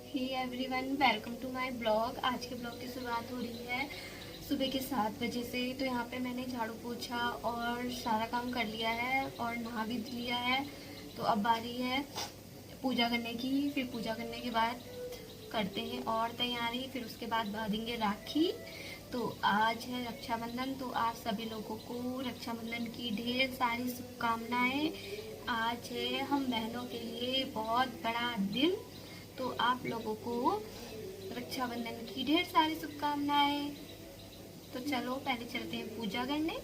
Hey everyone, welcome to my blog. आज के blog की शुरुआत हो रही है सुबह के 7 बजे से। तो यहाँ पे मैंने झाड़ू पोछा और सारा काम कर लिया है और नहा भी लिया है। तो अब बारी है पूजा करने की। फिर पूजा करने के बाद करते हैं और तैयारी, फिर उसके बाद बांधेंगे राखी। तो आज है रक्षाबंधन, तो आप सभी लोगों को रक्षाबंधन की ढेर सारी शुभकामनाएं। आज है हम बहनों के लिए बहुत बड़ा दिन, तो आप लोगों को रक्षाबंधन की ढेर सारी शुभकामनाएं। तो चलो पहले चलते हैं पूजा करने।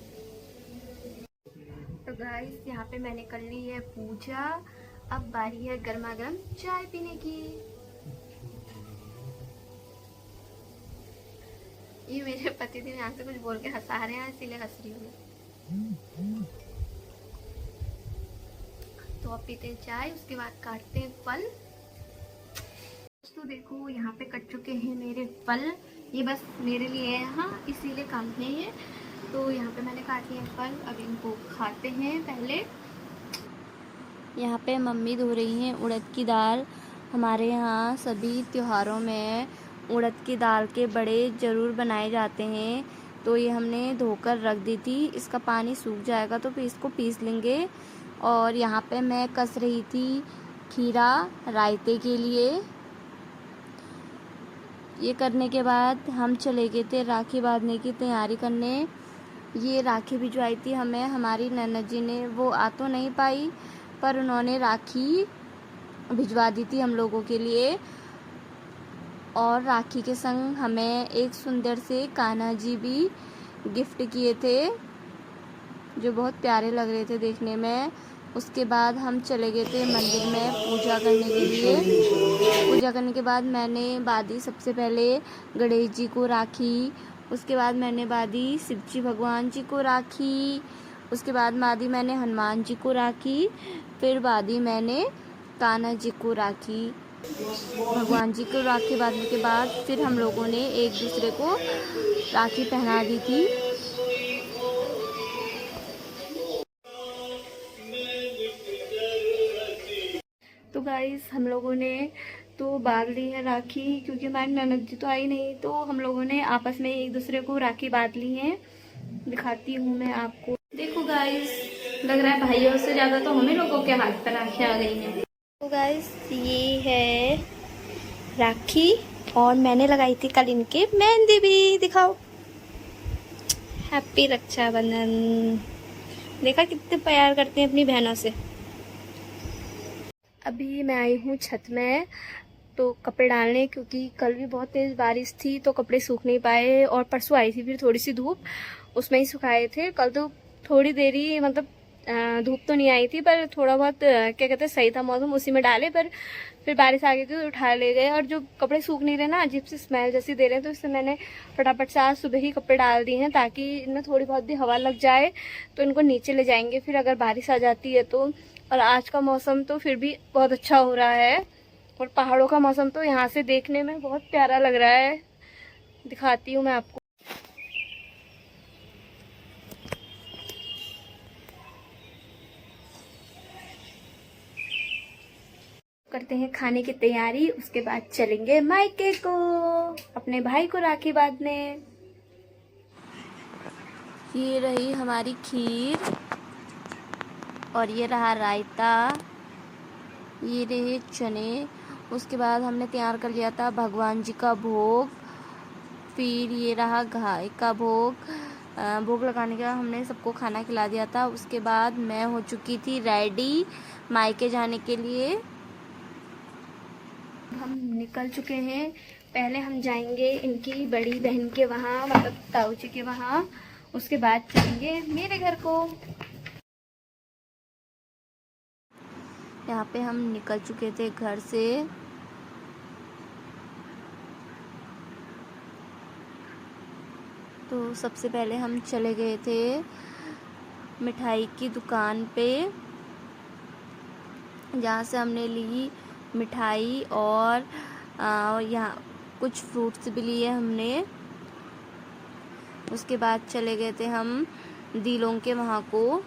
तो गाइस, यहाँ पे मैंने कर ली है पूजा। अब बारी है गर्मा गर्म चाय पीने की। ये मेरे पति थे यहाँ से कुछ बोल के हंसा रहे हैं, इसीलिए हंस रही हूँ। तो अब पीते हैं चाय, उसके बाद काटते हैं फल। तो देखो यहाँ पे कट चुके हैं मेरे फल। ये बस मेरे लिए है यहाँ, इसीलिए काम नहीं है। तो यहाँ पे मैंने काट लिए फल, अब इनको खाते हैं पहले। यहाँ पे मम्मी धो रही हैं उड़द की दाल। हमारे यहाँ सभी त्योहारों में उड़द की दाल के बड़े ज़रूर बनाए जाते हैं। तो ये हमने धोकर रख दी थी, इसका पानी सूख जाएगा तो फिर इसको पीस लेंगे। और यहाँ पे मैं कस रही थी खीरा रायते के लिए। ये करने के बाद हम चले गए थे राखी बांधने की तैयारी करने। ये राखी भिजवाई थी हमें हमारी ननद जी ने। वो आ तो नहीं पाई, पर उन्होंने राखी भिजवा दी थी हम लोगों के लिए। और राखी के संग हमें एक सुंदर से कान्हा जी भी गिफ्ट किए थे, जो बहुत प्यारे लग रहे थे देखने में। उसके बाद हम चले गए थे मंदिर में पूजा करने के लिए। पूजा करने के बाद मैंने बांधी सबसे पहले गणेश जी को राखी। उसके बाद मैंने बांधी शिव जी भगवान जी को राखी। उसके बाद बांधी मैंने हनुमान जी को राखी। फिर बांधी मैंने कान्हा जी को राखी। भगवान जी को राखी बांधने के बाद फिर हम लोगों ने एक दूसरे को राखी पहना दी थी। तो गाइस, हम लोगों ने तो बांध ली है राखी, क्योंकि हमारी ननद जी तो आई नहीं। तो हम लोगों ने आपस में एक दूसरे को राखी बांध ली है। दिखाती हूँ मैं आपको। देखो गाइस, लग रहा है भाइयों से ज्यादा तो हमें लोगों के हाथ पर राखी आ गई है। तो गाइस, ये है राखी और मैंने लगाई थी कल इनके मेहंदी भी। दिखाओ, हैप्पी रक्षाबंधन। देखा कितने प्यार करते हैं अपनी बहनों से। अभी मैं आई हूँ छत में तो कपड़े डालने, क्योंकि कल भी बहुत तेज़ बारिश थी तो कपड़े सूख नहीं पाए। और परसों आई थी फिर थोड़ी सी धूप, उसमें ही सुखाए थे। कल तो थोड़ी देरी, मतलब धूप तो नहीं आई थी, पर थोड़ा बहुत क्या कहते हैं सही था मौसम, उसी में डाले। पर फिर बारिश आ गई थी तो उठा ले गए। और जो कपड़े सूख नहीं रहे ना, अजीब सी स्मेल जैसी दे रहे हैं, तो इससे मैंने फटाफट से आज सुबह ही कपड़े डाल दिए हैं, ताकि इनमें थोड़ी बहुत भी हवा लग जाए तो इनको नीचे ले जाएंगे फिर अगर बारिश आ जाती है तो। और आज का मौसम तो फिर भी बहुत अच्छा हो रहा है, और पहाड़ों का मौसम तो यहाँ से देखने में बहुत प्यारा लग रहा है। दिखाती हूँ मैं आपको। करते हैं खाने की तैयारी, उसके बाद चलेंगे मायके को अपने भाई को राखी बांधने। ये रही हमारी खीर और ये रहा रायता, ये रहे चने। उसके बाद हमने तैयार कर लिया था भगवान जी का भोग। फिर ये रहा गाय का भोग। भोग लगाने के बाद हमने सबको खाना खिला दिया था। उसके बाद मैं हो चुकी थी रेडी मायके जाने के लिए। हम निकल चुके हैं। पहले हम जाएंगे इनकी बड़ी बहन के वहाँ, मतलब ताऊ जी के वहाँ। उसके बाद चलेंगे मेरे घर को। यहाँ पे हम निकल चुके थे घर से। तो सबसे पहले हम चले गए थे मिठाई की दुकान पे, जहाँ से हमने ली मिठाई और यहाँ कुछ फ्रूट्स भी लिए हमने। उसके बाद चले गए थे हम दिलों के वहाँ को।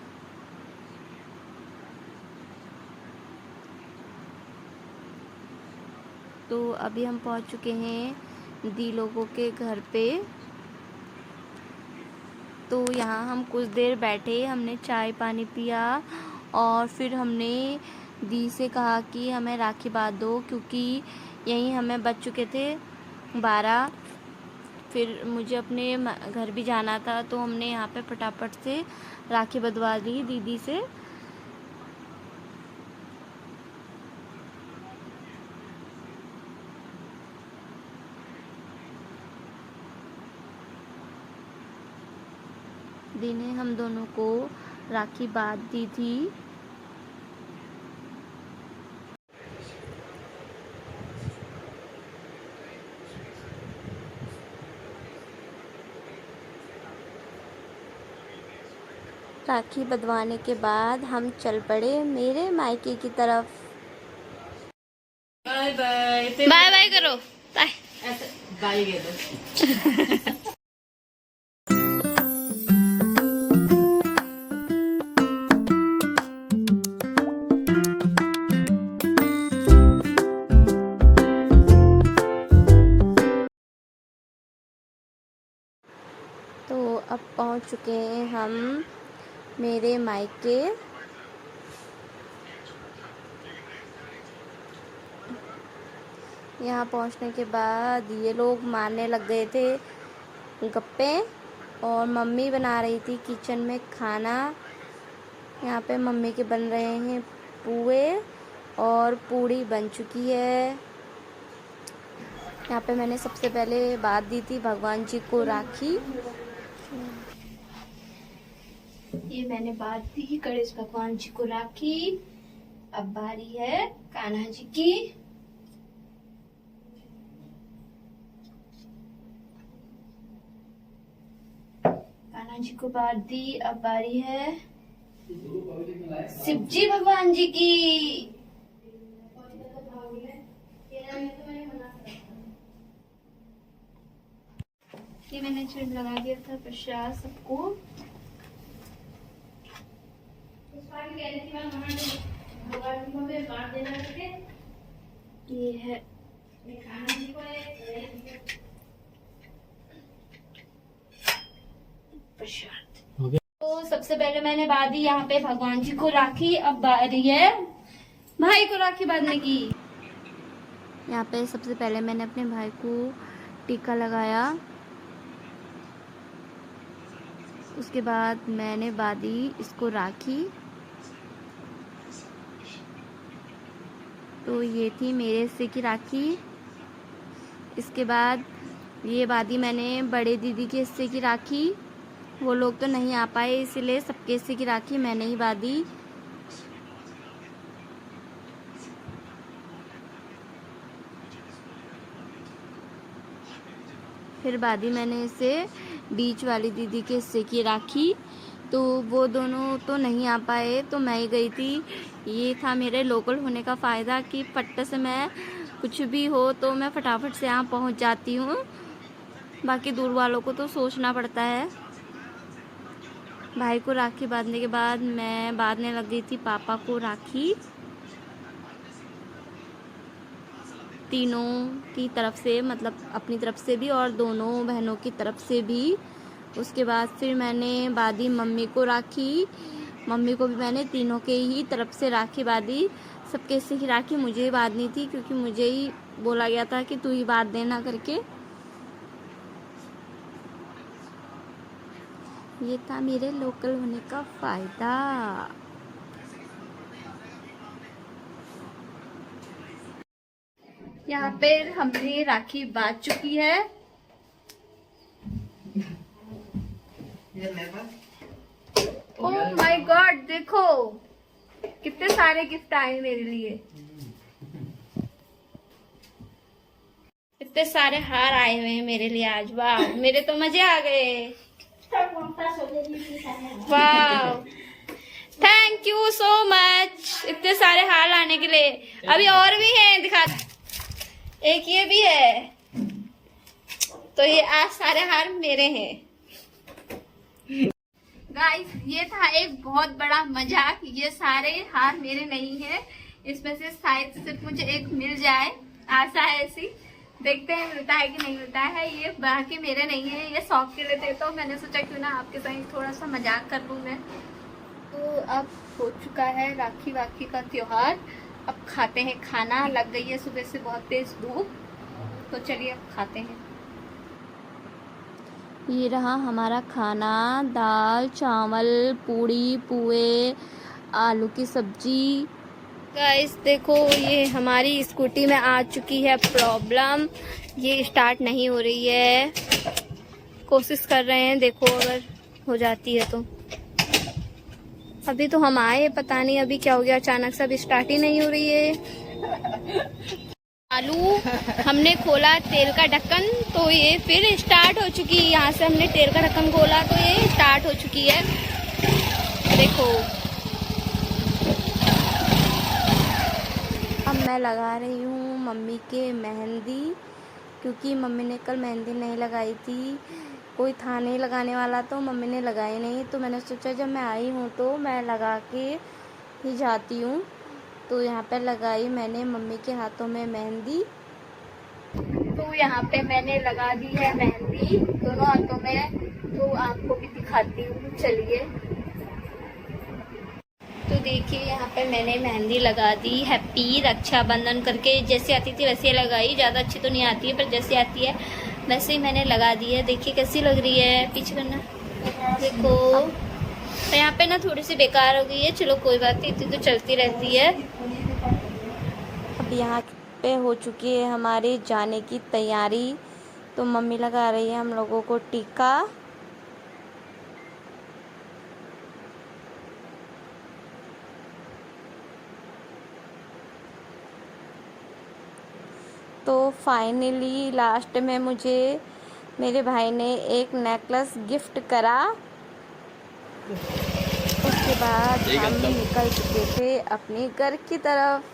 तो अभी हम पहुंच चुके हैं दी लोगों के घर पे। तो यहाँ हम कुछ देर बैठे, हमने चाय पानी पिया और फिर हमने दी से कहा कि हमें राखी बांध दो, क्योंकि यहीं हमें बज चुके थे 12। फिर मुझे अपने घर भी जाना था, तो हमने यहाँ पे फटाफट से राखी बंधवा ली दीदी से। दी ने हम दोनों को राखी बांध दी थी। राखी बंधवाने के बाद हम चल पड़े मेरे मायके की तरफ। बाय बाय बाय बाय करो, बाय। ऐसे बाय कह दो। तो अब पहुंच चुके हैं हम मेरे मायके। यहाँ पहुंचने के बाद ये लोग मारने लग गए थे गप्पे और मम्मी बना रही थी किचन में खाना। यहाँ पे मम्मी के बन रहे हैं पुए और पूड़ी बन चुकी है। यहाँ पे मैंने सबसे पहले बांध दी थी भगवान जी को राखी। ये मैंने बांध दी गणेश भगवान जी को राखी। अब बारी है कान्हा जी की। कान्हा जी को बांध दी। अब बारी है शिव जी भगवान जी की। ये मैंने चिड़ लगा दिया था प्रसाद सबको। ये है प्रसाद। तो सबसे पहले मैंने बांधी यहाँ पे भगवान जी को राखी। अब बारी है भाई को राखी बांधने की। यहाँ पे सबसे पहले मैंने अपने भाई को टीका लगाया। उसके बाद मैंने बांधी इसको राखी। तो ये थी मेरे हिस्से की राखी। इसके बाद ये बांधी मैंने बड़े दीदी के हिस्से की राखी। वो लोग तो नहीं आ पाए, इसलिए सबके हिस्से की राखी मैंने ही बांधी। फिर बांधी मैंने इसे बीच वाली दीदी के हिस्से की राखी। तो वो दोनों तो नहीं आ पाए, तो मैं ही गई थी। ये था मेरे लोकल होने का फ़ायदा कि फट से मैं कुछ भी हो तो मैं फटाफट से यहाँ पहुँच जाती हूँ। बाकी दूर वालों को तो सोचना पड़ता है। भाई को राखी बांधने के बाद मैं बांधने लग गई थी पापा को राखी। तीनों की तरफ से, मतलब अपनी तरफ से भी और दोनों बहनों की तरफ से भी। उसके बाद फिर मैंने बांधी मम्मी को राखी। मम्मी को भी मैंने तीनों के ही तरफ से राखी बांधी। सबके हिस्से की राखी मुझे ही बांधनी थी, क्योंकि मुझे ही बोला गया था कि तू ही बांध देना करके। ये था मेरे लोकल होने का फ़ायदा। यहाँ पे हमने राखी बांध चुकी है। ओह माय गॉड, देखो कितने सारे गिफ्ट आए मेरे लिए। इतने सारे हार आए हुए हैं मेरे लिए आज। वाह, मेरे तो मजे आ गए। वाह, थैंक यू सो मच इतने सारे हार लाने के लिए। अभी और भी हैं, दिखा। एक ये भी है। तो ये आज सारे हार मेरे हैं। गाइस, ये था एक बहुत बड़ा मजाक। ये सारे हार मेरे नहीं है, इसमें से शायद सिर्फ मुझे एक मिल जाए। आशा है ऐसी, देखते हैं मिलता है कि नहीं मिलता है। ये बाकी मेरे नहीं है, ये शौक के लिए थे, तो मैंने सोचा क्यों ना आपके साथ थोड़ा सा मजाक कर लूँ मैं। तो अब हो चुका है राखी वाखी का त्योहार, अब खाते हैं खाना। लग गई है सुबह से बहुत तेज धूप, तो चलिए अब खाते हैं। ये रहा हमारा खाना, दाल चावल पूड़ी पुए आलू की सब्जी। गाइस देखो, ये हमारी स्कूटी में आ चुकी है प्रॉब्लम, ये स्टार्ट नहीं हो रही है। कोशिश कर रहे हैं, देखो अगर हो जाती है तो। अभी तो हम आए, पता नहीं अभी क्या हो गया अचानक से, अभी स्टार्ट ही नहीं हो रही है। आलू हमने खोला तेल का ढक्कन, तो ये फिर स्टार्ट हो चुकी है। यहाँ से हमने तेल का ढक्कन खोला तो ये स्टार्ट हो चुकी है, देखो। अब मैं लगा रही हूँ मम्मी के मेहंदी, क्योंकि मम्मी ने कल मेहंदी नहीं लगाई थी, कोई था नहीं लगाने वाला, तो मम्मी ने लगाई नहीं। तो मैंने सोचा जब मैं आई हूँ तो मैं लगा के ही जाती हूँ। तो यहाँ पे लगाई मैंने मम्मी के हाथों में मेहंदी। तो यहाँ पे मैंने लगा दी है मेहंदी दोनों हाथों में, तो आपको भी दिखाती हूँ, चलिए। तो देखिए यहाँ पे मैंने मेहंदी लगा दी, हैप्पी रक्षाबंधन करके, जैसे आती थी वैसे लगाई। ज़्यादा अच्छी तो नहीं आती है, पर जैसे आती है वैसे ही मैंने लगा दी है। देखिए कैसी लग रही है, पीछे करना, देखो। तो यहाँ पे ना थोड़ी सी बेकार हो गई है, चलो कोई बात नहीं, इतनी तो चलती रहती है। अब यहाँ पे हो चुकी है हमारी जाने की तैयारी, तो मम्मी लगा रही है हम लोगों को टीका। तो फाइनली लास्ट में मुझे मेरे भाई ने एक नेकलेस गिफ्ट करा। उसके बाद हम निकल चुके थे अपने घर की तरफ।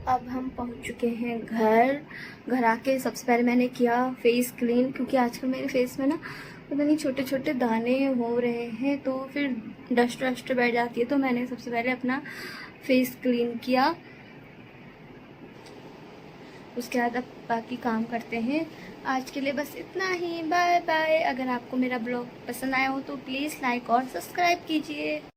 अब हम पहुंच चुके हैं घर। घर आके सबसे पहले मैंने किया फेस क्लीन, क्योंकि आजकल मेरे फेस में ना पता नहीं छोटे छोटे दाने हो रहे हैं, तो फिर डस्ट वस्ट बैठ जाती है। तो मैंने सबसे पहले अपना फेस क्लीन किया, उसके बाद अब बाकी काम करते हैं। आज के लिए बस इतना ही, बाय बाय। अगर आपको मेरा ब्लॉग पसंद आया हो तो प्लीज़ लाइक और सब्सक्राइब कीजिए।